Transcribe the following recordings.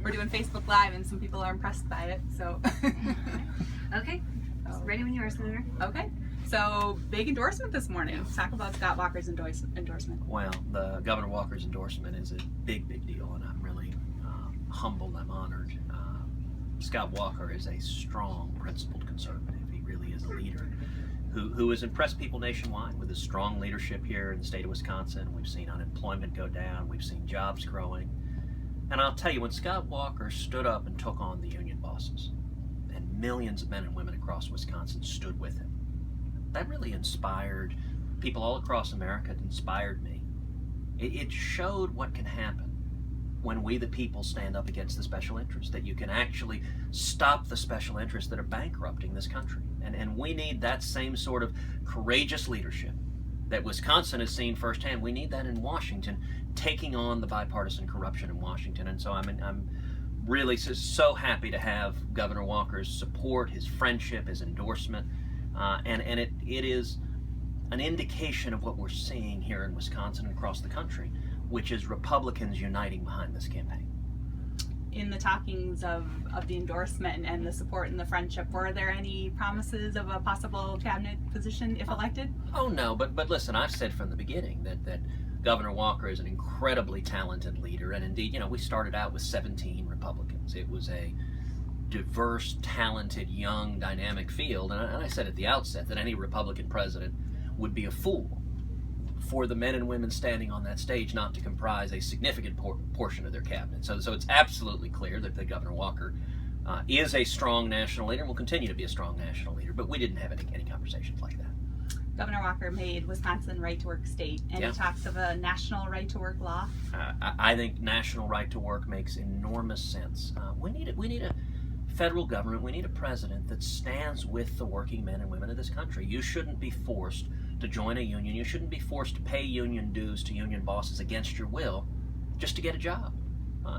we're doing Facebook Live, and some people are impressed by it. So. Okay. Ready when you are, Senator. Okay. So, big endorsement this morning. Talk about Scott Walker's endorsement. Well, the Governor Walker's endorsement is a big deal, and I'm really humbled. I'm honored. Scott Walker is a strong, principled conservative. He really is a leader who has impressed people nationwide with his strong leadership here in the state of Wisconsin. We've seen unemployment go down. We've seen jobs growing. And I'll tell you, when Scott Walker stood up and took on the union bosses, and millions of men and women across Wisconsin stood with him, that really inspired people all across America. It inspired me. It showed what can happen when we the people stand up against the special interests, that you can actually stop the special interests that are bankrupting this country. And we need that same sort of courageous leadership that Wisconsin has seen firsthand. We need that in Washington, taking on the bipartisan corruption in Washington. And so I'm really so happy to have Governor Walker's support, his friendship, his endorsement, and it is an indication of what we're seeing here in Wisconsin and across the country, which is Republicans uniting behind this campaign. In the talkings of the endorsement and the support and the friendship, were there any promises of a possible cabinet position if elected? Oh no, but listen, I've said from the beginning that Governor Walker is an incredibly talented leader, and indeed, we started out with 17 Republicans. It was a diverse, talented, young, dynamic field, and I said at the outset that any Republican president would be a fool for the men and women standing on that stage not to comprise a significant portion of their cabinet. So it's absolutely clear that Governor Walker is a strong national leader and will continue to be a strong national leader, but we didn't have any conversations like that. Governor Walker made Wisconsin right-to-work state, and he talks of a national right-to-work law. I think national right-to-work makes enormous sense. We need a federal government, we need a president that stands with the working men and women of this country. You shouldn't be forced to join a union. You shouldn't be forced to pay union dues to union bosses against your will just to get a job.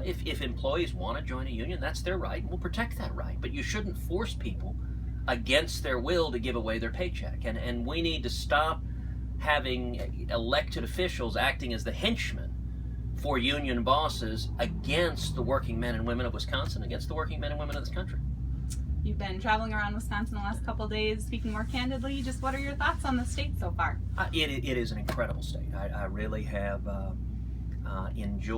If employees want to join a union, that's their right, and we'll protect that right. But you shouldn't force people against their will to give away their paycheck. And we need to stop having elected officials acting as the henchmen for union bosses against the working men and women of Wisconsin, against the working men and women of this country. You've been traveling around Wisconsin the last couple of days, speaking more candidly. Just what are your thoughts on the state so far? It is an incredible state. I really have enjoyed